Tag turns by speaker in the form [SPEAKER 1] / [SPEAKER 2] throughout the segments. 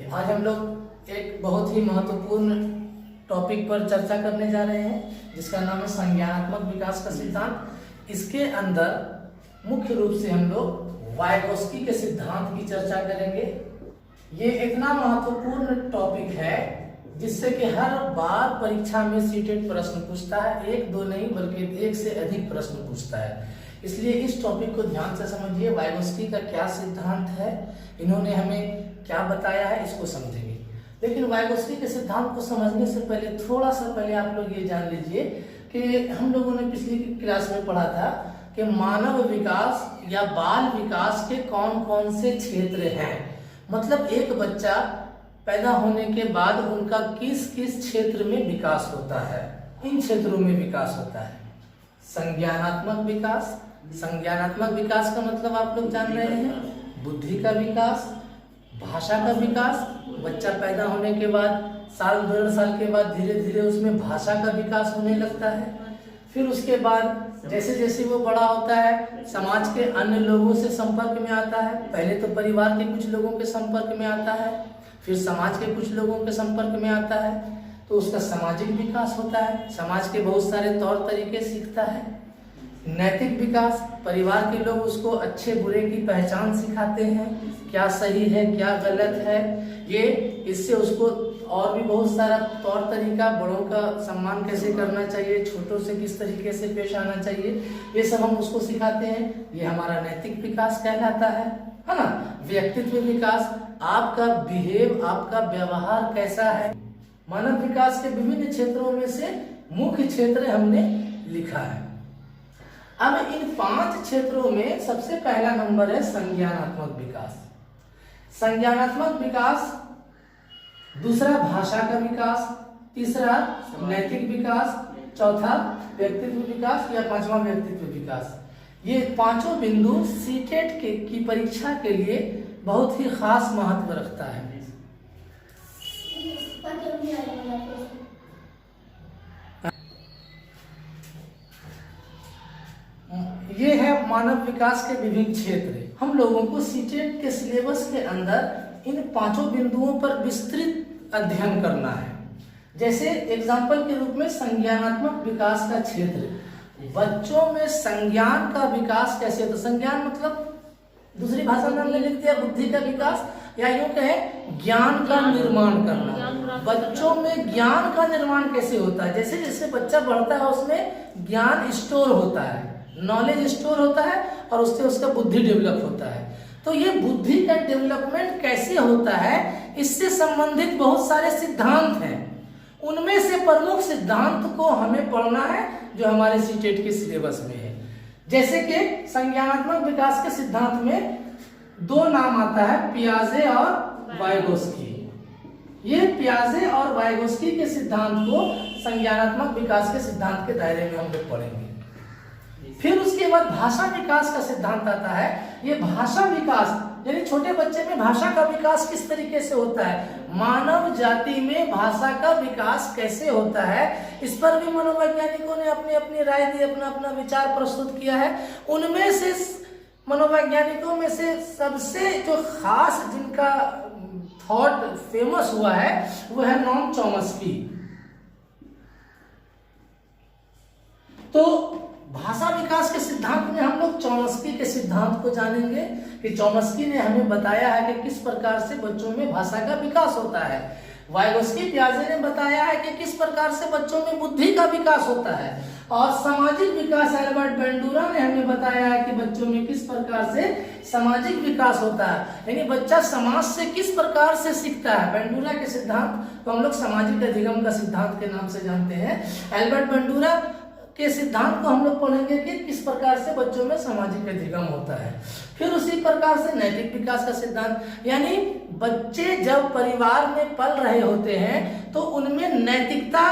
[SPEAKER 1] आज हम लोग एक बहुत ही महत्वपूर्ण टॉपिक पर चर्चा करने जा रहे हैं जिसका नाम है संज्ञानात्मक विकास का सिद्धांत। इसके अंदर मुख्य रूप से हम लोग वाइगोत्स्की के सिद्धांत की चर्चा करेंगे। ये इतना महत्वपूर्ण टॉपिक है जिससे कि हर बार परीक्षा में सीटेट प्रश्न पूछता है, एक दो नहीं बल्कि एक से अधिक प्रश्न पूछता है। इसलिए इस टॉपिक को ध्यान से समझिए। वाइगोत्स्की का क्या सिद्धांत है, इन्होंने हमें क्या बताया है, इसको समझेंगे। लेकिन वाइगोत्स्की के सिद्धांत को समझने से पहले थोड़ा सा पहले आप लोग ये जान लीजिए कि हम लोगों ने पिछली क्लास में पढ़ा था कि मानव विकास या बाल विकास के कौन कौन से क्षेत्र हैं। मतलब एक बच्चा पैदा होने के बाद उनका किस किस क्षेत्र में विकास होता है, इन क्षेत्रों में विकास होता है। संज्ञानात्मक विकास, संज्ञानात्मक विकास का मतलब आप लोग जान रहे हैं, बुद्धि का विकास, भाषा का विकास। बच्चा पैदा होने के बाद साल डेढ़ साल के बाद धीरे धीरे उसमें भाषा का विकास होने लगता है। फिर उसके बाद जैसे जैसे वो बड़ा होता है समाज के अन्य लोगों से संपर्क में आता है। पहले तो परिवार के कुछ लोगों के संपर्क में आता है, फिर समाज के कुछ लोगों के संपर्क में आता है, तो उसका सामाजिक विकास होता है। समाज के बहुत सारे तौर तरीके सीखता है। नैतिक विकास, परिवार के लोग उसको अच्छे बुरे की पहचान सिखाते हैं, क्या सही है क्या गलत है। ये इससे उसको और भी बहुत सारा तौर तरीका, बड़ों का सम्मान कैसे करना चाहिए, छोटों से किस तरीके से पेश आना चाहिए, ये सब हम उसको सिखाते हैं। ये हमारा नैतिक विकास कहलाता है ना। व्यक्तित्व विकास, आपका बिहेव, आपका व्यवहार कैसा है। मानव विकास के विभिन्न क्षेत्रों में से मुख्य क्षेत्र हमने लिखा है। अब इन 5 क्षेत्रों में सबसे पहला नंबर है संज्ञानात्मक विकास। संज्ञानात्मक विकास, दूसरा भाषा का विकास, तीसरा नैतिक विकास, चौथा व्यक्तित्व विकास या पांचवा व्यक्तित्व विकास। ये पांचों बिंदु सीटेट की परीक्षा के लिए बहुत ही खास महत्व रखता है। ये है मानव विकास के विभिन्न क्षेत्र। हम लोगों को सीटेट के सिलेबस के अंदर इन पांचों बिंदुओं पर विस्तृत अध्ययन करना है। जैसे एग्जाम्पल के रूप में संज्ञानात्मक विकास का क्षेत्र, बच्चों में संज्ञान का विकास कैसे होता है। संज्ञान मतलब दूसरी भाषा में हमने लिख दिया बुद्धि का विकास, या यूं कहें ज्ञान का निर्माण करना। बच्चों में ज्ञान का निर्माण कैसे होता है। जैसे जैसे बच्चा बढ़ता है उसमें ज्ञान स्टोर होता है, नॉलेज स्टोर होता है और उससे उसका बुद्धि डेवलप होता है। तो ये बुद्धि का डेवलपमेंट कैसे होता है, इससे संबंधित बहुत सारे सिद्धांत हैं। उनमें से प्रमुख सिद्धांत को हमें पढ़ना है जो हमारे सीटेट के सिलेबस में है। जैसे कि संज्ञानात्मक विकास के सिद्धांत में 2 नाम आता है, पियाजे और वाइगोत्स्की। ये पियाजे और वाइगोत्स्की के सिद्धांत को संज्ञानात्मक विकास के सिद्धांत के दायरे में हम लोग पढ़ेंगे। फिर उसके बाद भाषा विकास का सिद्धांत आता है। ये भाषा विकास यानी छोटे बच्चे में भाषा का विकास किस तरीके से होता है, मानव जाति में भाषा का विकास कैसे होता है, इस पर भी मनोवैज्ञानिकों ने अपनी अपनी राय दी, अपना अपना विचार प्रस्तुत किया है। उनमें से मनोवैज्ञानिकों में से सबसे जो खास जिनका थॉट फेमस हुआ है वो है नॉम चॉम्स्की। तो भाषा विकास के सिद्धांत में हम लोग चॉम्स्की के सिद्धांत को जानेंगे कि चॉम्स्की ने हमें बताया है कि किस प्रकार से बच्चों में भाषा का विकास होता है। वाइगोत्स्की पियाजे ने बताया है कि किस प्रकार से बच्चों में बुद्धि का विकास होता है। और सामाजिक विकास एल्बर्ट बेंडूरा ने हमें बताया है कि बच्चों में किस प्रकार से सामाजिक विकास होता है, यानी बच्चा समाज से किस प्रकार से सीखता है। बेंडूरा के सिद्धांत को हम लोग सामाजिक अधिगम का सिद्धांत के नाम से जानते हैं। एल्बर्ट बेंडूरा के सिद्धांत को हम लोग पढ़ेंगे कि किस प्रकार से बच्चों में सामाजिक अधिगम होता है। फिर उसी प्रकार से नैतिक विकास का सिद्धांत, यानी बच्चे जब परिवार में पल रहे होते हैं तो उनमें नैतिकता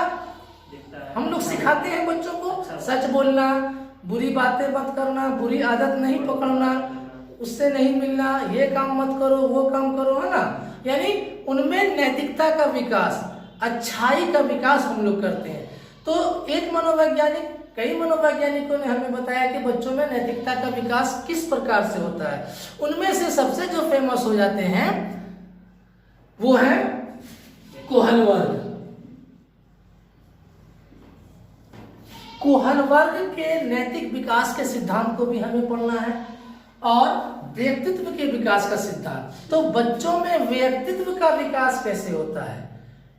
[SPEAKER 1] हम लोग सिखाते हैं बच्चों को। सच बोलना, बुरी बातें मत करना, बुरी आदत नहीं पकड़ना, उससे नहीं मिलना, ये काम मत करो वो काम करो, है ना। यानी उनमें नैतिकता का विकास, अच्छाई का विकास हम लोग करते हैं। तो एक मनोवैज्ञानिक, कई मनोवैज्ञानिकों ने हमें बताया कि बच्चों में नैतिकता का विकास किस प्रकार से होता है। उनमें से सबसे जो फेमस हो जाते हैं वो है कोहन वर्ग। कोहन वर्ग के नैतिक विकास के सिद्धांत को भी हमें पढ़ना है और व्यक्तित्व के विकास का सिद्धांत। तो बच्चों में व्यक्तित्व का विकास कैसे होता है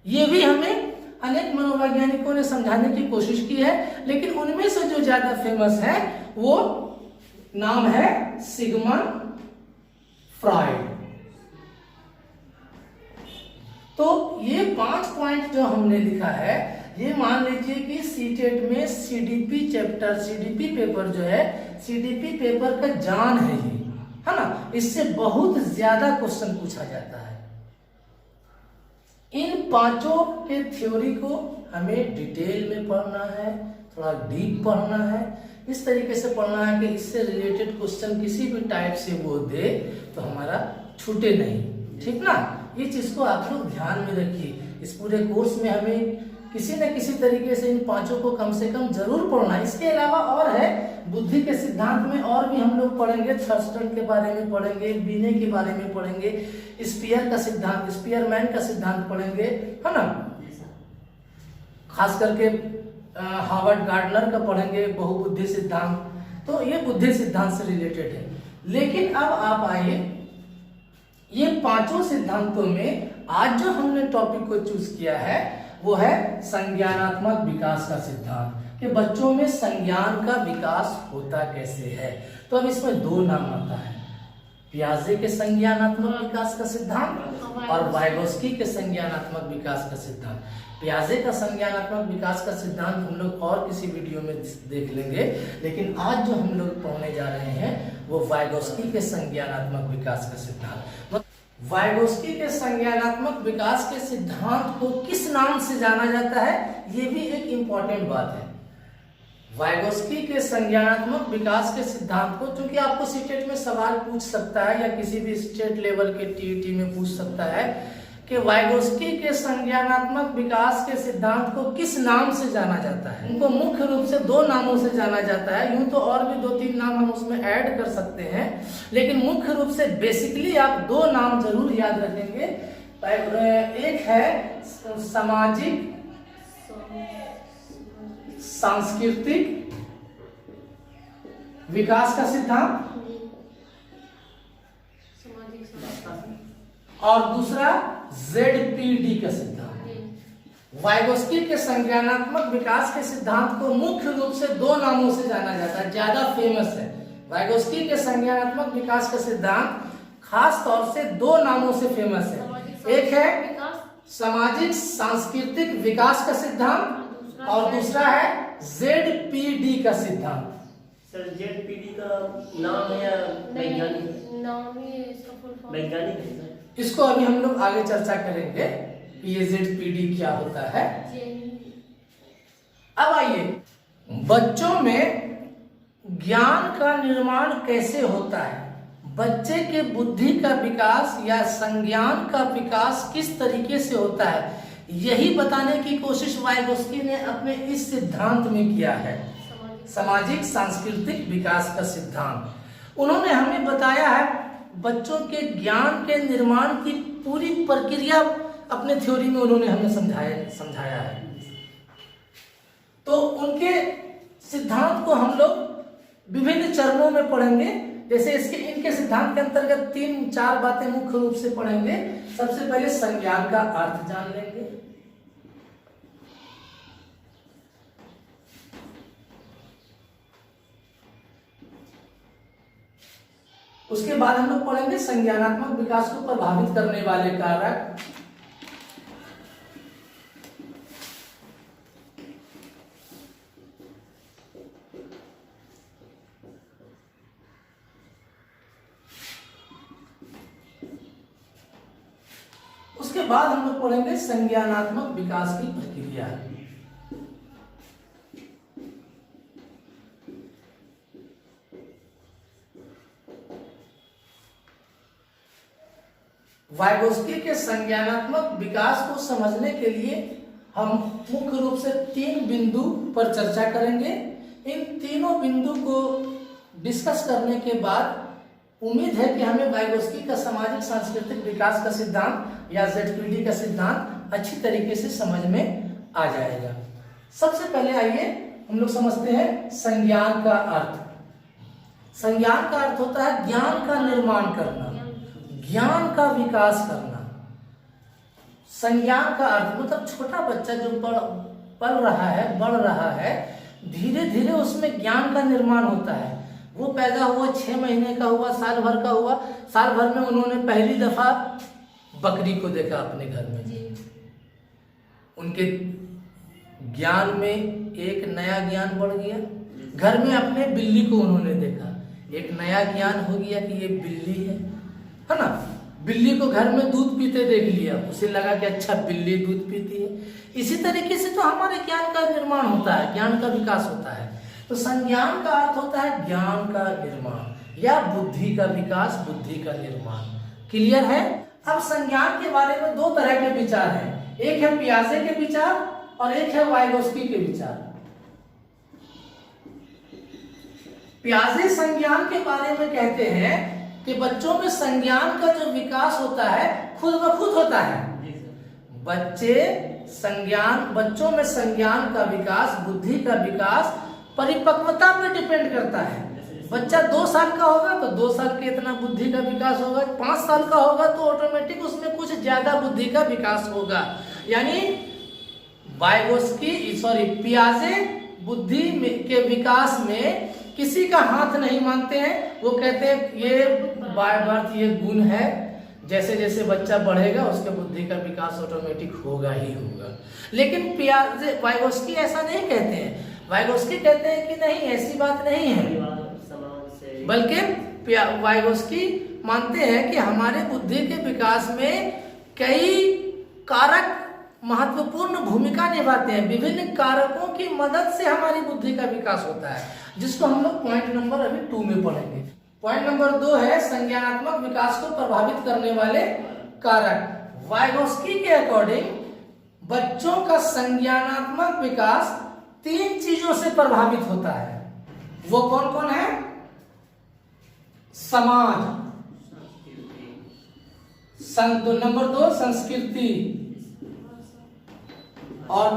[SPEAKER 1] ये भी हमें अनेक मनोवैज्ञानिकों ने समझाने की कोशिश की है, लेकिन उनमें से जो ज्यादा फेमस है वो नाम है सिगमंड फ्रॉइड। तो ये 5 पॉइंट जो हमने लिखा है, ये मान लीजिए कि सीटेट में सीडीपी चैप्टर, सीडीपी पेपर जो है, सीडीपी पेपर का जान है ये, है ना। इससे बहुत ज्यादा क्वेश्चन पूछा जाता है। इन पांचों के थ्योरी को हमें डिटेल में पढ़ना है, थोड़ा डीप पढ़ना है, इस तरीके से पढ़ना है कि इससे रिलेटेड क्वेश्चन किसी भी टाइप से वो दे तो हमारा छूटे नहीं, ठीक ना। ये चीज को आप लोग ध्यान में रखिए। इस पूरे कोर्स में हमें किसी न किसी तरीके से इन पांचों को कम से कम जरूर पढ़ना है। इसके अलावा और है बुद्धि के सिद्धांत में, और भी हम लोग पढ़ेंगे, थर्स्टन के बारे में पढ़ेंगे, बीने के बारे में पढ़ेंगे, स्पीयर का सिद्धांत, स्पीयरमैन का सिद्धांत पढ़ेंगे, है ना। खास करके हार्वर्ड गार्डनर का पढ़ेंगे बहुबुद्धि सिद्धांत। तो ये बुद्धि सिद्धांत से रिलेटेड है। लेकिन अब आप आइए, ये पांचों सिद्धांतों में आज जो हमने टॉपिक को चूज किया है वो है संज्ञानात्मक विकास का सिद्धांत, कि बच्चों में संज्ञान का विकास होता कैसे है। तो अब इसमें 2 नाम आता है, पियाजे के संज्ञानात्मक विकास का सिद्धांत और वाइगोस्की के संज्ञानात्मक विकास का सिद्धांत। पियाजे का संज्ञानात्मक विकास का सिद्धांत हम लोग और किसी वीडियो में देख लेंगे, लेकिन आज जो हम लोग पढ़ने जा रहे हैं वो वाइगोस्की के संज्ञानात्मक विकास का सिद्धांत। वाइगोस्की के संज्ञानात्मक विकास के सिद्धांत को किस नाम से जाना जाता है, ये भी एक इंपॉर्टेंट बात है। वाइगोस्की के संज्ञानात्मक विकास के सिद्धांत को, क्योंकि आपको सीटेट में सवाल पूछ सकता है या किसी भी स्टेट लेवल के टीईटी में पूछ सकता है कि वाइगोस्की के संज्ञानात्मक विकास के सिद्धांत को किस नाम से जाना जाता है। उनको मुख्य रूप से 2 नामों से जाना जाता है। यूं तो और भी 2-3 नाम हम उसमें ऐड कर सकते हैं, लेकिन मुख्य रूप से बेसिकली आप 2 नाम जरूर याद रखेंगे। एक है सामाजिक सांस्कृतिक विकास का सिद्धांत और दूसरा ZPD का सिद्धांत। वाइगोस्की के संज्ञानात्मक विकास के सिद्धांत को मुख्य रूप से 2 नामों से जाना जाता है, ज्यादा फेमस है। वाइगोस्की के संज्ञानात्मक विकास का सिद्धांत खास तौर से 2 नामों से फेमस है। एक है सामाजिक सांस्कृतिक विकास का सिद्धांत और दूसरा है ZPD का सिद्धांत।
[SPEAKER 2] सर ZPD का नाम है या वैज्ञानिक? नाम ही इसका फुल फॉर्म वैज्ञानिक है सर।
[SPEAKER 1] इसको अभी हम लोग आगे चर्चा करेंगे कि ये ZPD क्या होता है। अब आइए, बच्चों में ज्ञान का निर्माण कैसे होता है, बच्चे के बुद्धि का विकास या संज्ञान का विकास किस तरीके से होता है, यही बताने की कोशिश वाइगोस्की ने अपने इस सिद्धांत में किया है, सामाजिक सांस्कृतिक विकास का सिद्धांत। उन्होंने हमें बताया है बच्चों के ज्ञान के निर्माण की पूरी प्रक्रिया अपने थ्योरी में उन्होंने हमें समझाया है। तो उनके सिद्धांत को हम लोग विभिन्न चरणों में पढ़ेंगे। जैसे इनके सिद्धांत के अंतर्गत 3-4 बातें मुख्य रूप से पढ़ेंगे। सबसे पहले संज्ञान का अर्थ जान लेंगे, उसके बाद हम लोग पढ़ेंगे संज्ञानात्मक विकास को प्रभावित करने वाले कारक, उसके बाद हम लोग पढ़ेंगे संज्ञानात्मक विकास की प्रक्रिया। वाइगोस्की के संज्ञानात्मक विकास को समझने के लिए हम मुख्य रूप से 3 बिंदु पर चर्चा करेंगे। इन तीनों बिंदु को डिस्कस करने के बाद उम्मीद है कि हमें वाइगोत्स्की का सामाजिक सांस्कृतिक विकास का सिद्धांत या ZPD का सिद्धांत अच्छी तरीके से समझ में आ जाएगा। सबसे पहले आइए हम लोग समझते हैं संज्ञान का अर्थ। संज्ञान का अर्थ होता है ज्ञान का निर्माण करना, ज्ञान का विकास करना। संज्ञान का अर्थ मतलब छोटा बच्चा जो पल रहा है, बढ़ रहा है, धीरे धीरे उसमें ज्ञान का निर्माण होता है। वो पैदा हुआ 6 महीने का हुआ, साल भर का हुआ, साल भर में उन्होंने पहली दफा बकरी को देखा अपने घर में, उनके ज्ञान में एक नया ज्ञान बढ़ गया। घर में अपने बिल्ली को उन्होंने देखा, एक नया ज्ञान हो गया कि ये बिल्ली है ना। बिल्ली को घर में दूध पीते देख लिया, उसे लगा कि अच्छा बिल्ली दूध पीती है। इसी तरीके से तो हमारे ज्ञान का निर्माण होता है, ज्ञान का विकास होता है। तो संज्ञान का अर्थ होता है ज्ञान का निर्माण या बुद्धि का विकास, बुद्धि का निर्माण। क्लियर है? अब संज्ञान के बारे में 2 तरह के विचार हैं, एक है पियाजे के विचार और एक है वाइगोत्स्की के विचार। पियाजे संज्ञान के बारे में कहते हैं कि बच्चों में संज्ञान का जो विकास होता है खुद ब खुद होता है। बच्चों में संज्ञान का विकास, बुद्धि का विकास परिपक्वता पे डिपेंड करता है। बच्चा 2 साल का होगा तो 2 साल के इतना बुद्धि का विकास होगा, 5 साल का होगा तो ऑटोमेटिक उसमें कुछ ज्यादा बुद्धि का विकास होगा। यानी पियाजे बुद्धि के विकास में किसी का हाथ नहीं मानते हैं। वो कहते हैं ये बाय बर्थ ये गुण है, जैसे जैसे बच्चा बढ़ेगा उसके बुद्धि का विकास ऑटोमेटिक होगा ही होगा। लेकिन वाइगोत्स्की ऐसा नहीं कहते हैं। वाइगोत्स्की कहते हैं कि नहीं, ऐसी बात नहीं है, बल्कि वाइगोत्स्की मानते हैं कि हमारे बुद्धि के विकास में कई कारक महत्वपूर्ण भूमिका निभाते हैं। विभिन्न कारकों की मदद से हमारी बुद्धि का विकास होता है, जिसको हम लोग पॉइंट नंबर अभी 2 में पढ़ेंगे। पॉइंट नंबर 2 है संज्ञानात्मक विकास को प्रभावित करने वाले कारक। वाइगोत्स्की के अकॉर्डिंग बच्चों का संज्ञानात्मक विकास 3 चीजों से प्रभावित होता है। वो कौन कौन है? समाज, नंबर 2 संस्कृति, और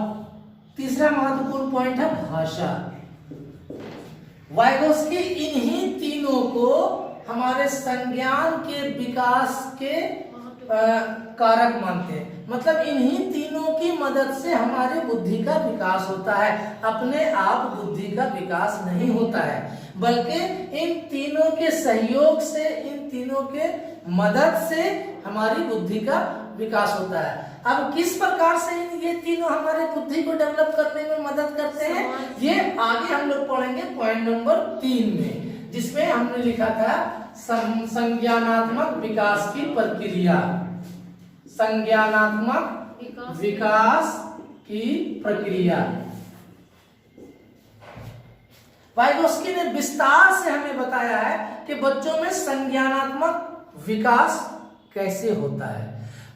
[SPEAKER 1] तीसरा महत्वपूर्ण पॉइंट है भाषा। वाइगोत्स्की इन्हीं तीनों को हमारे संज्ञान के विकास के कारक मानते हैं। मतलब इन्हीं तीनों की मदद से हमारे बुद्धि का विकास होता है। अपने आप बुद्धि का विकास नहीं होता है, बल्कि इन तीनों के सहयोग से, इन तीनों के मदद से हमारी बुद्धि का विकास होता है। अब किस प्रकार से ये तीनों हमारे बुद्धि को डेवलप करने में मदद करते हैं, ये आगे हम लोग पढ़ेंगे पॉइंट नंबर 3 में, जिसमें हमने लिखा था संज्ञानात्मक विकास की प्रक्रिया। संज्ञानात्मक विकास की प्रक्रिया। वाइगोत्स्की ने विस्तार से हमें बताया है कि बच्चों में संज्ञानात्मक विकास कैसे होता है।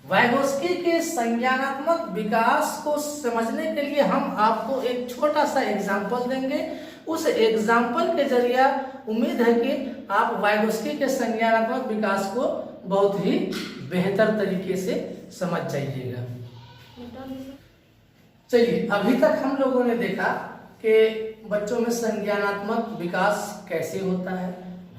[SPEAKER 1] वाइगोत्स्की के संज्ञानात्मक विकास को समझने के लिए हम आपको एक छोटा सा एग्जाम्पल देंगे। उस एग्जाम्पल के जरिए उम्मीद है कि आप वाइगोत्स्की के संज्ञानात्मक विकास को बहुत ही बेहतर तरीके से समझ जाइएगा। चलिए, अभी तक हम लोगों ने देखा कि बच्चों में संज्ञानात्मक विकास कैसे होता है।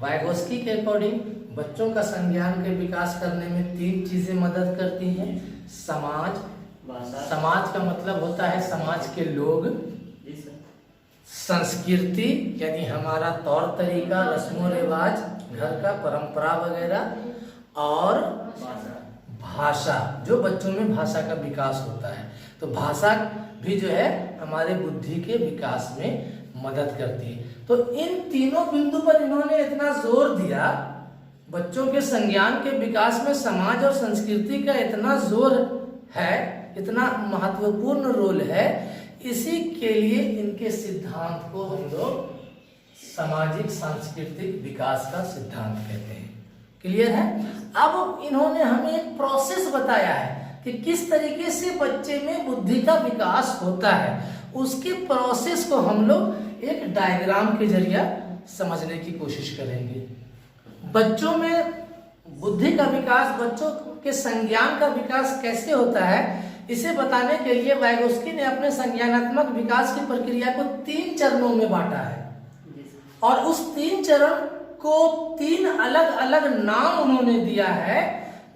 [SPEAKER 1] वाइगोत्स्की के अकॉर्डिंग बच्चों का संज्ञान के विकास करने में 3 चीजें मदद करती हैं। समाज, समाज का मतलब होता है समाज के लोग। संस्कृति यानी हमारा तौर तरीका, रस्मों रिवाज, घर का परंपरा वगैरह, और भाषा, जो बच्चों में भाषा का विकास होता है। तो भाषा भी जो है हमारे बुद्धि के विकास में मदद करती है। तो इन तीनों बिंदु पर इन्होंने इतना जोर दिया, बच्चों के संज्ञान के विकास में समाज और संस्कृति का इतना जोर है, इतना महत्वपूर्ण रोल है। इसी के लिए इनके सिद्धांत को हम लोग सामाजिक सांस्कृतिक विकास का सिद्धांत कहते हैं। क्लियर है? अब इन्होंने हमें एक प्रोसेस बताया है कि किस तरीके से बच्चे में बुद्धि का विकास होता है। उसके प्रोसेस को हम लोग एक डायग्राम के जरिए समझने की कोशिश करेंगे। बच्चों में बुद्धि का विकास, बच्चों के संज्ञान का विकास कैसे होता है, इसे बताने के लिए वाइगोस्की ने अपने संज्ञानात्मक विकास की प्रक्रिया को 3 चरणों में बांटा है। और उस 3 चरण को 3 अलग अलग नाम उन्होंने दिया है,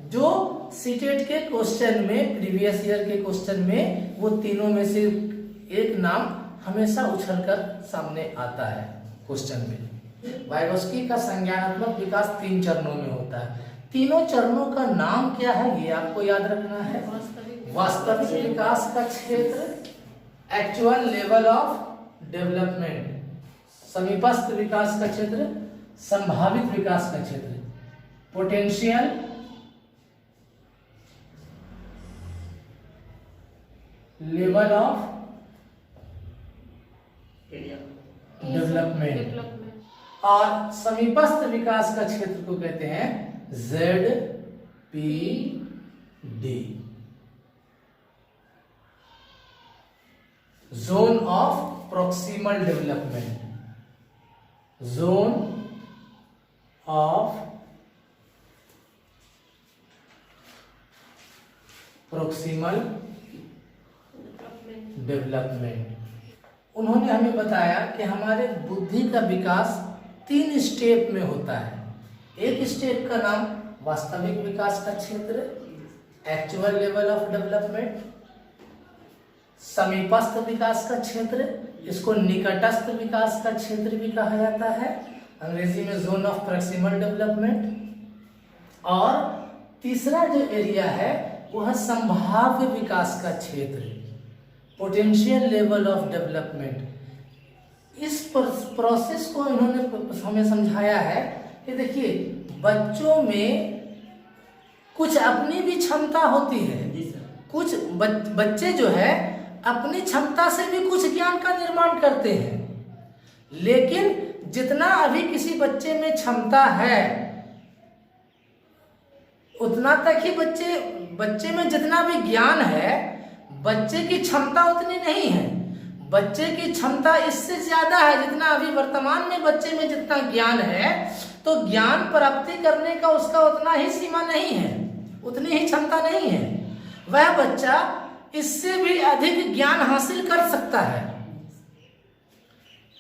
[SPEAKER 1] जो सीटेट के क्वेश्चन में, प्रीवियस ईयर के क्वेश्चन में वो तीनों में से एक नाम हमेशा उछलकर सामने आता है क्वेश्चन में। वाइगोस्की का संज्ञानात्मक विकास 3 चरणों में होता है। तीनों चरणों का नाम क्या है ये आपको याद रखना है। वास्तविक विकास का क्षेत्र, एक्चुअल लेवल ऑफ डेवलपमेंट, समीपस्थ विकास का क्षेत्र, संभावित विकास का क्षेत्र, पोटेंशियल लेवल ऑफ डेवलपमेंट, और समीपस्थ विकास का क्षेत्र को कहते हैं ZPD। Zone of proximal development, zone of proximal development. उन्होंने हमें बताया कि हमारे बुद्धि का विकास 3 स्टेप में होता है। एक स्टेप का नाम वास्तविक विकास का क्षेत्र, एक्चुअल लेवल ऑफ डेवलपमेंट, समीपस्थ विकास का क्षेत्र, इसको निकटस्थ विकास का क्षेत्र भी कहा जाता है, अंग्रेजी में जोन ऑफ प्रॉक्सिमल डेवलपमेंट। और तीसरा जो एरिया है वह संभाव्य विकास का क्षेत्र, पोटेंशियल लेवल ऑफ डेवलपमेंट। इस प्रोसेस को इन्होंने हमें समझाया है कि देखिए, बच्चों में कुछ अपनी भी क्षमता होती है, कुछ बच्चे जो है अपनी क्षमता से भी कुछ ज्ञान का निर्माण करते हैं, लेकिन जितना अभी किसी बच्चे में क्षमता है उतना तक ही बच्चे में जितना भी ज्ञान है, बच्चे की क्षमता उतनी नहीं है। बच्चे की क्षमता इससे ज्यादा है, जितना अभी वर्तमान में बच्चे में जितना ज्ञान है, तो ज्ञान प्राप्ति करने का उसका उतना ही सीमा नहीं है, उतनी ही क्षमता नहीं है। वह बच्चा इससे भी अधिक ज्ञान हासिल कर सकता है,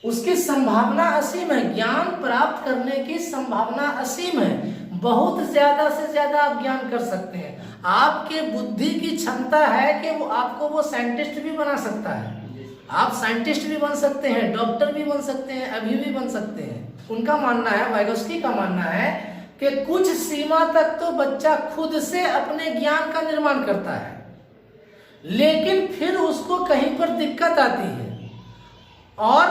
[SPEAKER 1] उसकी संभावना असीम है, ज्ञान प्राप्त करने की संभावना असीम है। बहुत ज्यादा से ज्यादा आप ज्ञान कर सकते हैं। आपके बुद्धि की क्षमता है कि वो आपको वो साइंटिस्ट भी बना सकता है। आप साइंटिस्ट भी बन सकते हैं, डॉक्टर भी बन सकते हैं, अभी भी बन सकते हैं। उनका मानना है, वाइगोस्की का मानना है कि कुछ सीमा तक तो बच्चा खुद से अपने ज्ञान का निर्माण करता है, लेकिन फिर उसको कहीं पर दिक्कत आती है, और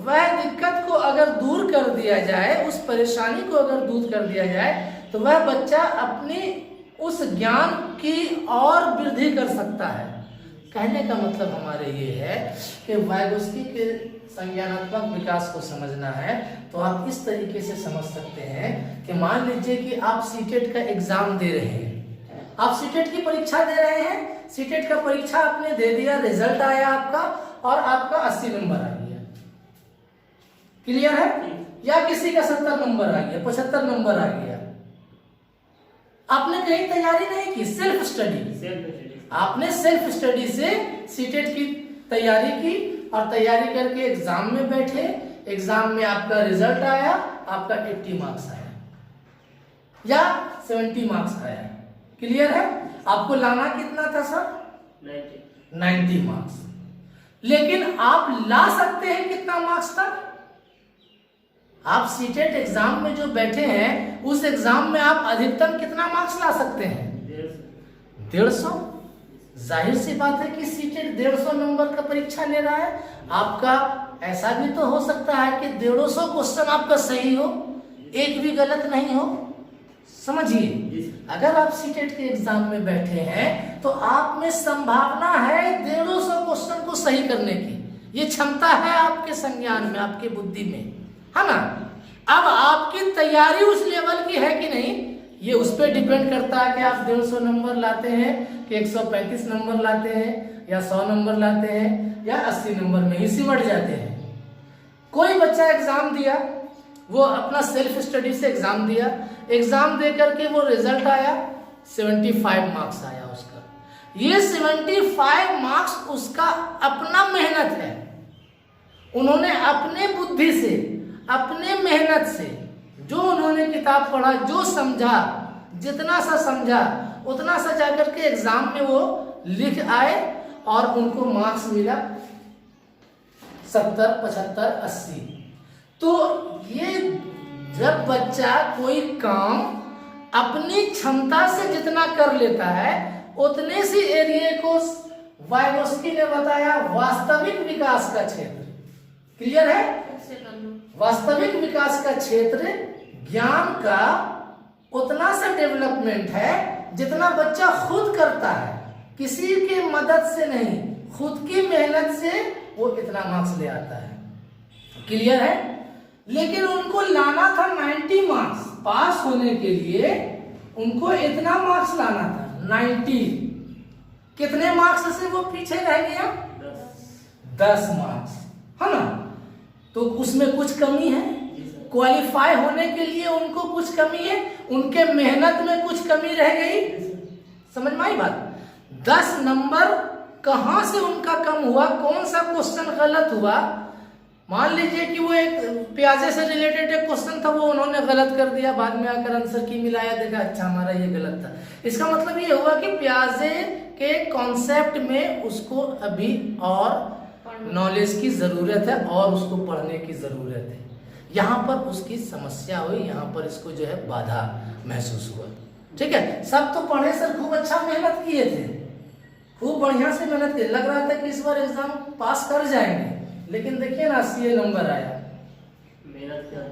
[SPEAKER 1] वह दिक्कत को अगर दूर कर दिया जाए, उस परेशानी को अगर दूर कर दिया जाए, तो वह बच्चा अपनी उस ज्ञान की और वृद्धि कर सकता है। कहने का मतलब हमारे ये है कि वाइगोस्की के संज्ञानात्मक विकास को समझना है तो आप इस तरीके से समझ सकते हैं कि मान लीजिए कि आप सीटेट का एग्जाम दे रहे हैं, आप सीटेट की परीक्षा दे रहे हैं, सीटेट का परीक्षा आपने दे दिया, रिजल्ट आया आपका और आपका 80 नंबर आ गया, क्लियर है? या किसी का 70 नंबर आ गया, 75 नंबर आ गया। आपने कहीं तैयारी नहीं की, सेल्फ स्टडी, आपने सेल्फ स्टडी से सीटेट की तैयारी की और तैयारी करके एग्जाम में बैठे, एग्जाम में आपका रिजल्ट आया, आपका 80 मार्क्स आया या 70 मार्क्स आया, क्लियर है? आपको लाना कितना था सर? 90 मार्क्स। लेकिन आप ला सकते हैं कितना मार्क्स तक? आप सीटेट एग्जाम में जो बैठे हैं, उस एग्जाम में आप अधिकतम कितना मार्क्स ला सकते हैं? 150। जाहिर सी बात है कि सीटेट 150 नंबर का परीक्षा ले रहा है। आपका ऐसा भी तो हो सकता है कि 150 क्वेश्चन आपका सही हो, एक भी गलत नहीं हो। समझिए, अगर आप सीटेट के एग्जाम में बैठे हैं तो आप में संभावना है 150 क्वेश्चन को सही करने की। ये क्षमता है आपके संज्ञान में, आपके बुद्धि में, है ना? अब आपकी तैयारी उस लेवल की है कि नहीं, ये उस पर डिपेंड करता है कि आप 150 नंबर लाते हैं कि 135 नंबर लाते हैं या 100 नंबर लाते हैं या 80 नंबर में ही सिमट जाते हैं। कोई बच्चा एग्जाम दिया, वो अपना सेल्फ स्टडी से एग्जाम दिया, एग्जाम दे करके वो रिजल्ट आया 75 मार्क्स आया उसका। ये 75 मार्क्स उसका अपना मेहनत है, उन्होंने अपने बुद्धि से, अपने मेहनत से, जो उन्होंने किताब पढ़ा, जो समझा, जितना सा समझा उतना सा जाकर के एग्जाम में वो लिख आए और उनको मार्क्स मिला 70, 75, 80। तो ये जब बच्चा कोई काम अपनी क्षमता से जितना कर लेता है, उतने सी एरिया को वाइगोस्की ने बताया वास्तविक विकास का क्षेत्र। क्लियर है? वास्तविक विकास का क्षेत्र ज्ञान का उतना सा डेवलपमेंट है जितना बच्चा खुद करता है, किसी के मदद से नहीं, खुद की मेहनत से वो इतना मार्क्स ले आता है। क्लियर है? लेकिन उनको लाना था 90 मार्क्स, पास होने के लिए उनको इतना मार्क्स लाना था 90। कितने मार्क्स से वो पीछे रह गया? 10 मार्क्स, है ना? तो उसमें कुछ कमी है, क्वालिफाई होने के लिए उनको कुछ कमी है, उनके मेहनत में कुछ कमी रह गई। समझ में आई बात? 10 नंबर कहां से उनका कम हुआ, कौन सा क्वेश्चन गलत हुआ? मान लीजिए कि वो एक प्याजे से रिलेटेड एक क्वेश्चन था, वो उन्होंने गलत कर दिया, बाद में आकर आंसर की मिलाया, देखा अच्छा हमारा ये गलत था। इसका मतलब ये हुआ कि प्याजे के कॉन्सेप्ट में उसको अभी और नॉलेज की जरूरत है और उसको पढ़ने की जरूरत है। यहाँ पर उसकी समस्या हुई, यहाँ पर इसको जो है बाधा महसूस हुआ। ठीक है, सब तो पढ़े सर, खूब अच्छा मेहनत किए थे, खूब बढ़िया से मेहनत किए, लग रहा था कि इस बार एग्जाम पास कर जाएंगे, लेकिन देखिए ना 80 नंबर आया।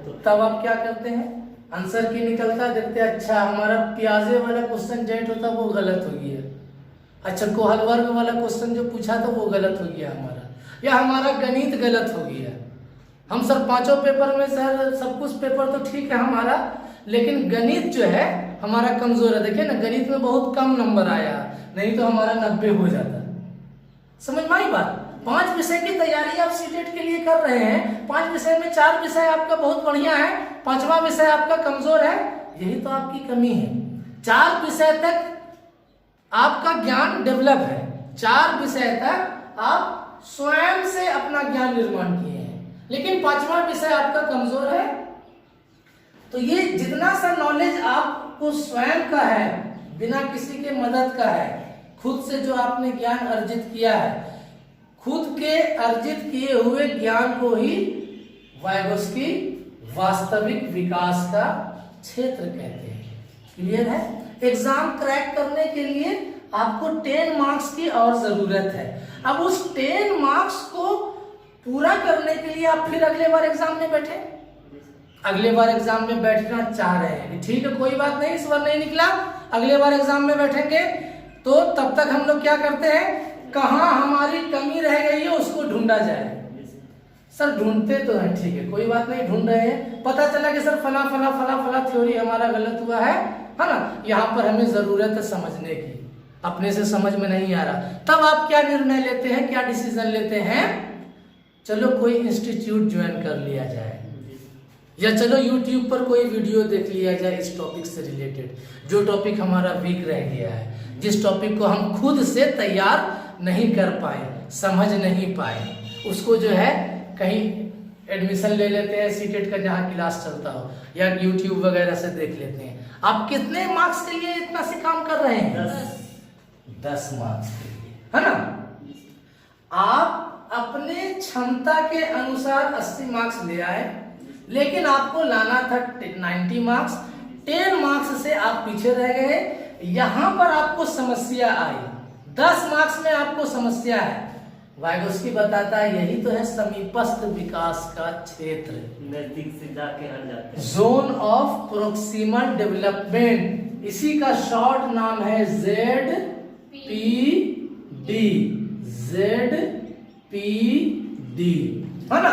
[SPEAKER 1] तो तब आप क्या करते हैं? आंसर की निकलता, देखते अच्छा हमारा प्याजे वाला क्वेश्चन जेट होता वो गलत हो गया, अच्छा कोहल वर्ग वाला क्वेश्चन जो पूछा था वो गलत हो गया हमारा, या हमारा गणित गलत हो गया। हम सर 5 पेपर में सर सब कुछ पेपर तो ठीक है हमारा, लेकिन गणित जो है हमारा कमजोर है। देखिए ना, गणित में बहुत कम नंबर आया, नहीं तो हमारा 90 हो जाता। समझ में आई बात? 5 विषय की तैयारी आप सीटेट के लिए कर रहे हैं, 5 विषय में 4 विषय आपका बहुत बढ़िया है, 5वां विषय आपका कमजोर है, यही तो आपकी कमी है। 4 विषय तक आपका ज्ञान डेवलप है, 4 विषय तक आप स्वयं से अपना ज्ञान निर्माण किए हैं, लेकिन 5वां विषय आपका कमजोर है। तो ये जितना सा नॉलेज आपको स्वयं का है, बिना किसी के मदद का है, खुद से जो आपने ज्ञान अर्जित किया है, खुद के अर्जित किए हुए ज्ञान को ही वाइगोस्की वास्तविक विकास का क्षेत्र कहते हैं। क्लियर है? एग्जाम क्रैक करने के लिए आपको 10 मार्क्स की और जरूरत है। अब उस 10 मार्क्स को पूरा करने के लिए आप फिर अगले बार एग्जाम में बैठे, अगले बार एग्जाम में बैठना चाह रहे हैं, ठीक है कोई बात नहीं, इस बार नहीं निकला, अगले बार एग्जाम में बैठेंगे। तो तब तक हम लोग क्या करते हैं, कहां हमारी कमी रह गई है उसको ढूंढा जाए। सर ढूंढते तो हैं, ठीक है कोई बात नहीं, ढूंढ रहे हैं, पता चला कि सर फला फला फला फला थ्योरी हमारा गलत हुआ है ना, यहाँ पर हमें जरूरत है समझने की, अपने से समझ में नहीं आ रहा। तब आप क्या निर्णय लेते हैं, क्या डिसीजन लेते हैं? चलो कोई इंस्टीट्यूट ज्वाइन कर लिया जाए, या चलो यूट्यूब पर कोई वीडियो देख लिया जाए इस टॉपिक से रिलेटेड, जो टॉपिक हमारा वीक रह गया है, जिस टॉपिक को हम खुद से तैयार नहीं कर पाए, समझ नहीं पाए, उसको जो है कहीं एडमिशन ले लेते हैं सीटेट का जहाँ क्लास चलता हो, या यूट्यूब वगैरह से देख लेते हैं। आप कितने मार्क्स के लिए इतना से काम कर रहे हैं? 10 मार्क्स के लिए, है ना? आप अपने क्षमता के अनुसार 80 मार्क्स ले आए, लेकिन आपको लाना था 90 मार्क्स, 10 मार्क्स से आप पीछे रह गए। यहां पर आपको समस्या आई, 10 मार्क्स में आपको समस्या है। वाइगोस्की बताता है यही तो है समीपस्थ विकास का क्षेत्र,
[SPEAKER 2] नजदीक से जाके हट जाते हैं,
[SPEAKER 1] जोन ऑफ प्रोक्सिमल डेवलपमेंट, इसी का शॉर्ट नाम है ZPD, ZPD, है ना?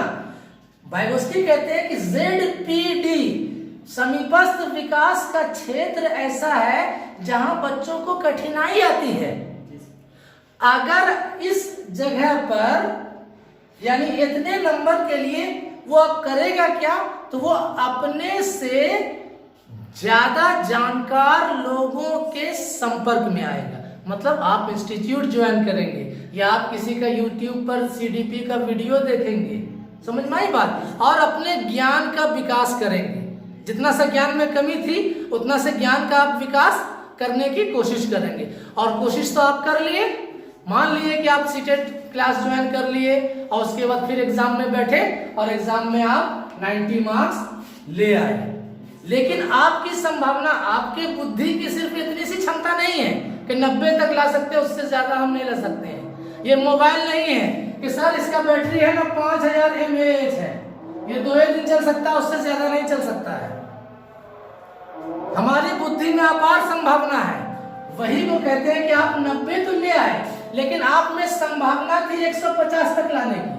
[SPEAKER 1] वाइगोस्की कहते हैं कि ZPD समीपस्थ विकास का क्षेत्र ऐसा है जहां बच्चों को कठिनाई आती है। अगर इस जगह पर यानी इतने नंबर के लिए वो अब करेगा क्या, तो वो अपने से ज्यादा जानकार लोगों के संपर्क में आएगा। मतलब आप इंस्टीट्यूट ज्वाइन करेंगे या आप किसी का यूट्यूब पर सीडीपी का वीडियो देखेंगे, समझ में आई बात, और अपने ज्ञान का विकास करेंगे। जितना सा ज्ञान में कमी थी उतना से ज्ञान का आप विकास करने की कोशिश करेंगे। और कोशिश तो आप कर लिए, मान लिए कि आप सीटेट क्लास ज्वाइन कर लिए और उसके बाद फिर एग्जाम में बैठे और एग्जाम में आप 90 मार्क्स ले आए, लेकिन आपकी संभावना, आपके बुद्धि की सिर्फ इतनी सी क्षमता नहीं है कि 90 तक ला सकते हैं, उससे ज्यादा हम नहीं ला सकते हैं। ये मोबाइल नहीं है कि सर इसका बैटरी है ना 5000 mAh है, ये 2 दिन चल सकता है, उससे ज्यादा नहीं चल सकता है। हमारी बुद्धि में अपार संभावना है, वही वो कहते हैं कि आप 90 तो ले आए, लेकिन आप में संभावना थी 150 तक लाने की।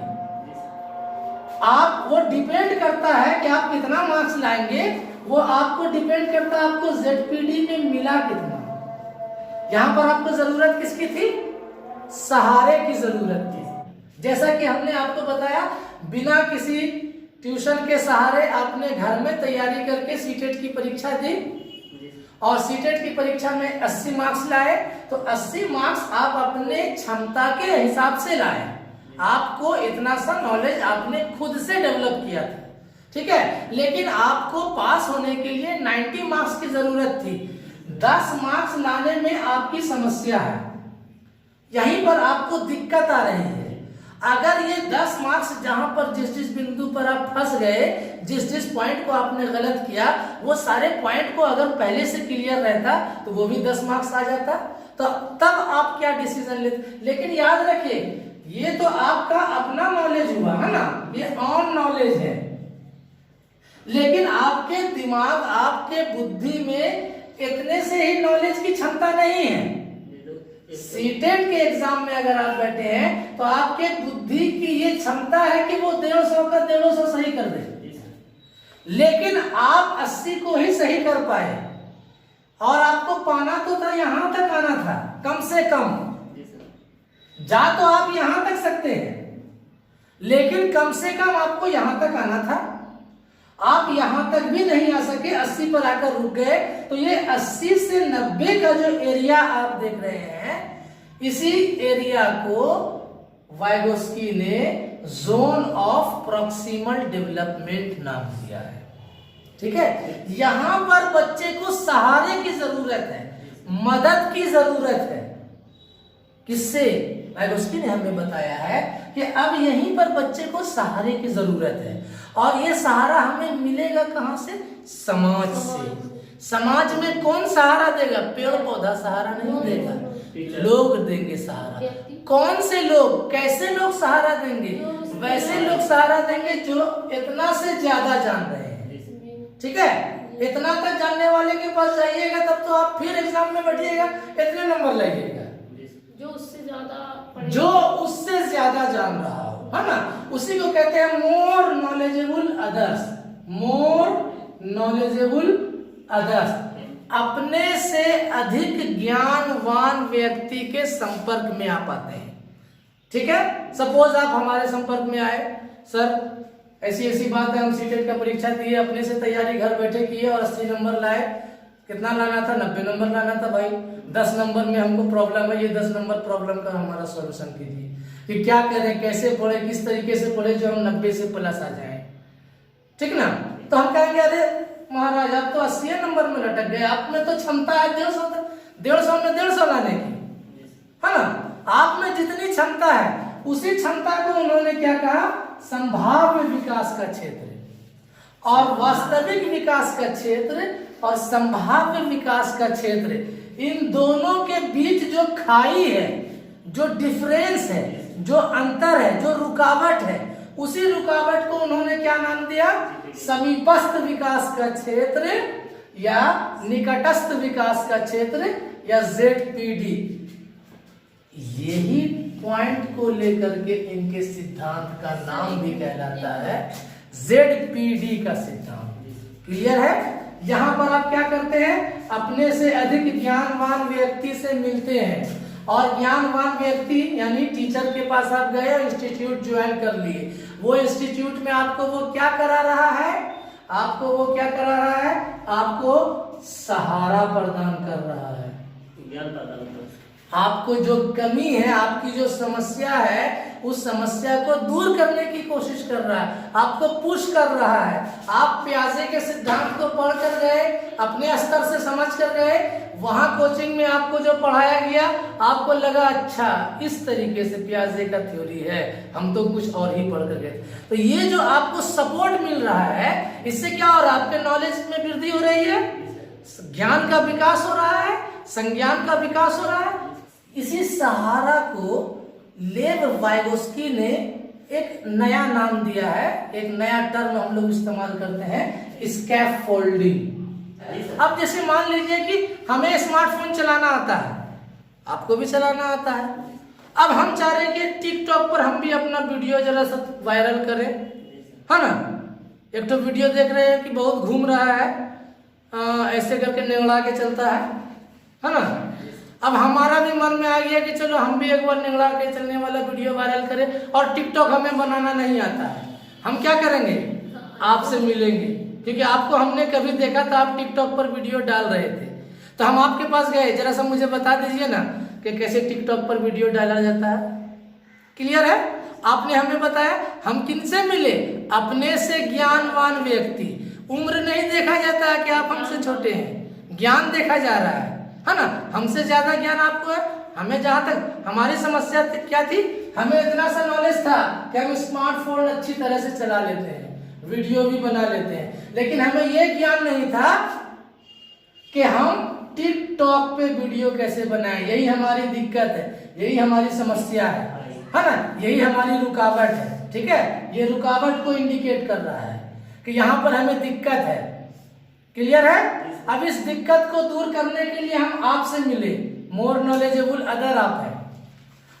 [SPEAKER 1] आप, वो डिपेंड करता है कि आप कितना मार्क्स लाएंगे, वो आपको डिपेंड करता है आपको ZPD में मिला कितना। यहां पर आपको जरूरत किसकी थी, सहारे की जरूरत थी। जैसा कि हमने आपको बताया, बिना किसी ट्यूशन के सहारे आपने घर में तैयारी करके सीटेट की परीक्षा दी और सीटेट की परीक्षा में 80 मार्क्स लाए, तो 80 मार्क्स आप अपने क्षमता के हिसाब से लाए। आपको इतना सा नॉलेज आपने खुद से डेवलप किया था, ठीक है, लेकिन आपको पास होने के लिए 90 मार्क्स की जरूरत थी। 10 मार्क्स लाने में आपकी समस्या है, यहीं पर आपको दिक्कत आ रही है। अगर ये 10 मार्क्स जहां पर जिस बिंदु पर आप फंस गए, जिस पॉइंट को आपने गलत किया, वो सारे पॉइंट को अगर पहले से क्लियर रहता तो वो भी 10 मार्क्स आ जाता, तो तब आप क्या डिसीजन लेते। लेकिन याद रखिए, ये तो आपका अपना नॉलेज हुआ है ना, ये ऑन नॉलेज है, लेकिन आपके दिमाग, आपके बुद्धि में इतने से ही नॉलेज की क्षमता नहीं है। सीटेट के एग्जाम में अगर आप बैठे हैं तो आपके बुद्धि की ये क्षमता है कि वो 150 का 150 सही कर दे, लेकिन आप 80 को ही सही कर पाए, और आपको पाना तो था, यहां तक आना था कम से कम। जा तो आप यहां तक सकते हैं, लेकिन कम से कम आपको यहां तक आना था। आप यहां तक भी नहीं आ सके, 80 पर आकर रुक गए, तो ये 80 से 90 का जो एरिया आप देख रहे हैं, इसी एरिया को वाइगोस्की ने जोन ऑफ प्रॉक्सिमल डेवलपमेंट नाम दिया है, ठीक है। यहां पर बच्चे को सहारे की जरूरत है, मदद की जरूरत है। किससे? वाइगोस्की ने हमें बताया है कि अब यहीं पर बच्चे को सहारे की जरूरत है, और ये सहारा हमें मिलेगा कहां से? समाज से। समाज में कौन सहारा देगा? पेड़ पौधा सहारा नहीं देगा, लोग देंगे सहारा। कौन से लोग, कैसे लोग सहारा देंगे? वैसे लोग सहारा देंगे जो इतना से ज्यादा जान रहे हैं, ठीक है। इतना तक जानने वाले के पास जाइएगा तब तो आप फिर एग्जाम में बैठिएगा, इतने नंबर लाइएगा। जो उससे ज्यादा जान रहा हो, है ना, उसी को कहते हैं more knowledgeable others. More knowledgeable others, अपने से अधिक ज्ञानवान व्यक्ति के संपर्क में आप आते हैं, ठीक है। सपोज आप हमारे संपर्क में आए, सर ऐसी ऐसी बात है, हम सीटेट का परीक्षा दिए, अपने से तैयारी घर बैठे किए और 80 नंबर लाए। कितना लाना था? 90 नंबर लाना था भाई। 10 नंबर में हमको प्रॉब्लम है, ये 10 नंबर प्रॉब्लम का हमारा सॉल्यूशन कीजिए कि क्या करें, कैसे पढ़े, किस तरीके से पढ़े जो हम 90 से प्लस आ जाए, ठीक ना। तो हम कहेंगे अरे महाराज आप तो 80 नंबर में लटक गए, आप में तो क्षमता है 150 में 150 लाने की, है ना। आप में जितनी क्षमता है उसी क्षमता को उन्होंने क्या कहा? संभाव्य विकास का क्षेत्र। और वास्तविक विकास का क्षेत्र और संभाव्य विकास का क्षेत्र, इन दोनों के बीच जो खाई है, जो डिफरेंस है, जो अंतर है, जो रुकावट है, उसी रुकावट को उन्होंने क्या नाम दिया? समीपस्थ विकास का क्षेत्र या निकटस्थ विकास का क्षेत्र या ZPD। यही पॉइंट को लेकर के इनके सिद्धांत का नाम भी कहलाता है ZPD का सिद्धांत। क्लियर है? यहां पर आप क्या करते हैं? अपने से अधिक ज्ञानवान व्यक्ति से मिलते हैं और ज्ञानवान व्यक्ति यानी टीचर के पास आप गए और इंस्टीट्यूट ज्वाइन कर लिए, वो इंस्टीट्यूट में आपको वो क्या करा रहा है, आपको वो क्या करा रहा है, आपको सहारा प्रदान कर रहा है,
[SPEAKER 2] ज्ञान प्रदान कर,
[SPEAKER 1] आपको जो कमी है, आपकी जो समस्या है, उस समस्या को दूर करने की कोशिश कर रहा है, आपको पुश कर रहा है। आप प्याजे के सिद्धांत को पढ़ कर गए, अपने स्तर से समझ कर गए, वहां कोचिंग में आपको जो पढ़ाया गया आपको लगा अच्छा इस तरीके से प्याजे का थ्योरी है, हम तो कुछ और ही पढ़ कर गए। तो ये जो आपको सपोर्ट मिल रहा है, इससे क्या हो रहा है, आपके नॉलेज में वृद्धि हो रही है, ज्ञान का विकास हो रहा है, संज्ञान का विकास हो रहा है। इसी सहारा को लेव वाइगोस्की ने एक नया नाम दिया है, एक नया टर्म हम लोग इस्तेमाल करते हैं, स्कैफोल्डिंग। अब जैसे मान लीजिए कि हमें स्मार्टफोन चलाना आता है, आपको भी चलाना आता है, अब हम चाह रहे हैं कि टिकटॉक पर हम भी अपना वीडियो जरा सा वायरल करें, है ना। एक तो वीडियो देख रहे हैं कि बहुत घूम रहा है, ऐसे करके निगला के चलता है ना। अब हमारा भी मन में आ गया कि चलो हम भी एक बार निगला के चलने वाला वीडियो वायरल करें, और टिकटॉक हमें बनाना नहीं आता है, हम क्या करेंगे, आपसे मिलेंगे, क्योंकि आपको हमने कभी देखा था आप टिकटॉक पर वीडियो डाल रहे थे, तो हम आपके पास गए, जरा सा मुझे बता दीजिए ना कि कैसे टिकटॉक पर वीडियो डाला जाता है। क्लियर है, आपने हमें बताया, हम किनसे मिले, अपने से ज्ञानवान व्यक्ति। उम्र नहीं देखा जाता है कि आप हमसे छोटे हैं, ज्ञान देखा जा रहा है ना। हमसे ज्यादा ज्ञान आपको है, हमें जहां तक हमारी समस्या क्या थी, हमें इतना सा नॉलेज था कि हम स्मार्टफोन अच्छी तरह से चला लेते हैं, वीडियो भी बना लेते हैं, लेकिन हमें यह ज्ञान नहीं था कि हम टिकटॉक पे वीडियो कैसे बनाएं। यही हमारी दिक्कत है, यही हमारी समस्या है ना, यही हमारी रुकावट है। ठीक है, ये रुकावट को इंडिकेट कर रहा है कि यहाँ पर हमें दिक्कत है। क्लियर है, अब इस दिक्कत को दूर करने के लिए हम आपसे मिले, मोर नॉलेजेबल अदर आप है।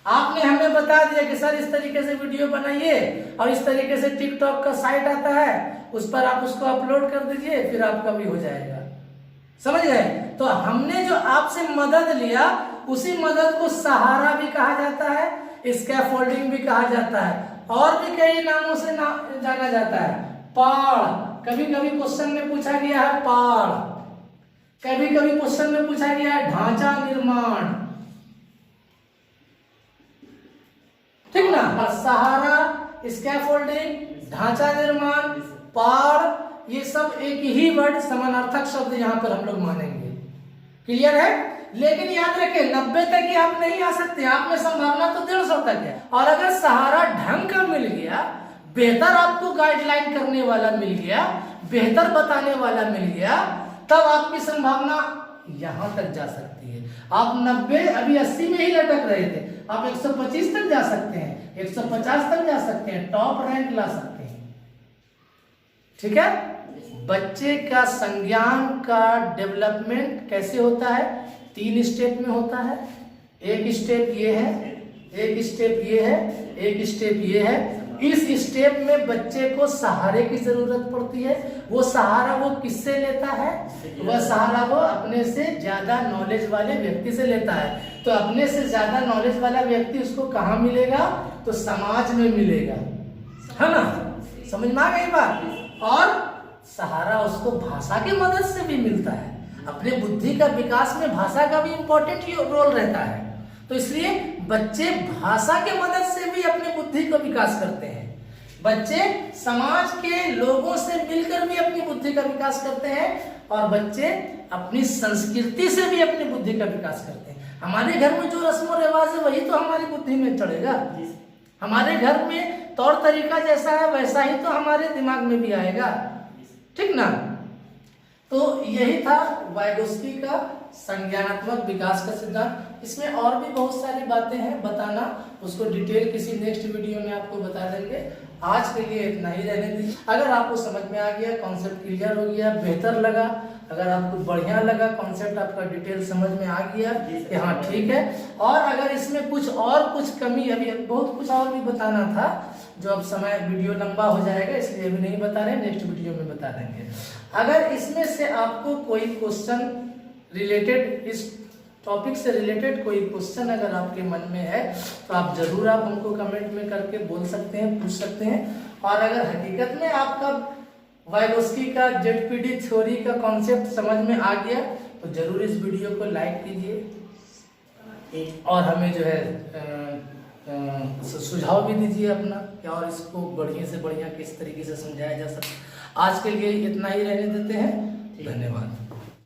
[SPEAKER 1] आपने हमें बता दिया कि सर इस तरीके से वीडियो बनाइए और इस तरीके से टिकटॉक का साइट आता है, उस पर आप उसको अपलोड कर दीजिए, फिर आपका भी हो जाएगा। समझ गए, तो हमने जो आपसे मदद लिया, उसी मदद को सहारा भी कहा जाता है, स्कैफोल्डिंग भी कहा जाता है, और भी कई नामों से जाना जाता है। पाड़, कभी कभी क्वेश्चन में पूछा गया है पाड़, कभी कभी क्वेश्चन में पूछा गया है ढांचा निर्माण, ठीक ना। सहारा, स्कैफोल्डिंग, ढांचा निर्माण, पाड़, ये सब एक ही वर्ड, समानार्थक शब्द यहाँ पर हम लोग मानेंगे। क्लियर है, लेकिन याद रखें 90 तक ही आप नहीं आ सकते, आप में संभावना तो 150 तक है। और अगर सहारा ढंग का मिल गया, बेहतर आपको गाइडलाइन करने वाला मिल गया, बेहतर बताने वाला मिल गया, तब आपकी संभावना यहां तक जा सकती है। आप 90 अभी 80 में ही लटक रहे थे, आप 125 तक जा सकते हैं, 150 तक जा सकते हैं, टॉप रैंक ला सकते हैं। ठीक है, बच्चे का संज्ञान का डेवलपमेंट कैसे होता है, 3 स्टेप में होता है। एक स्टेप ये है, एक स्टेप ये है, एक स्टेप ये है। इस स्टेप में बच्चे को सहारे की जरूरत पड़ती है। वो सहारा वो किससे लेता है, वह सहारा वो अपने से ज्यादा नॉलेज वाले व्यक्ति से लेता है। तो अपने से ज्यादा नॉलेज वाला व्यक्ति उसको कहाँ मिलेगा, तो समाज में मिलेगा, है ना। समझ में आ गई बात। और सहारा उसको भाषा की मदद से भी मिलता है। अपने बुद्धि का विकास में भाषा का भी इंपॉर्टेंट रोल रहता है। तो इसलिए बच्चे भाषा के मदद से भी अपनी बुद्धि को विकास करते हैं। बच्चे समाज के लोगों से मिलकर भी अपनी बुद्धि का विकास करते हैं, और बच्चे अपनी संस्कृति से भी अपनी बुद्धि का विकास करते हैं। हमारे घर में जो रस्म और रिवाज है वही तो हमारी बुद्धि में चढ़ेगा। हमारे घर में तौर तरीका जैसा है वैसा ही तो हमारे दिमाग में भी आएगा, ठीक ना। तो यही था वाइगोस्की का संज्ञानात्मक विकास का सिद्धांत। इसमें और भी बहुत सारी बातें हैं बताना, उसको डिटेल किसी नेक्स्ट वीडियो में आपको बता देंगे। आज के लिए इतना ही रहने दीजिए। अगर आपको समझ में आ गया, कॉन्सेप्ट क्लियर हो गया, बेहतर लगा, अगर आपको बढ़िया लगा, कॉन्सेप्ट आपका डिटेल समझ में आ गया कि हाँ ठीक है, और अगर इसमें कुछ कमी, अभी बहुत कुछ और भी बताना था, जो अब समय वीडियो लंबा हो जाएगा इसलिए अभी नहीं बता रहे, नेक्स्ट वीडियो में बता देंगे। अगर इसमें से आपको कोई क्वेश्चन रिलेटेड इस टॉपिक से रिलेटेड कोई क्वेश्चन अगर आपके मन में है तो आप जरूर आप हमको कमेंट में करके बोल सकते हैं, पूछ सकते हैं। और अगर हकीकत में आपका वाइगोस्की का जेडपीडी थ्योरी का कॉन्सेप्ट समझ में आ गया तो जरूर इस वीडियो को लाइक कीजिए और हमें जो है सुझाव भी दीजिए अपना कि और इसको बढ़िया से बढ़िया किस तरीके से समझाया जा सकता। आज के लिए इतना ही रहने देते हैं। धन्यवाद।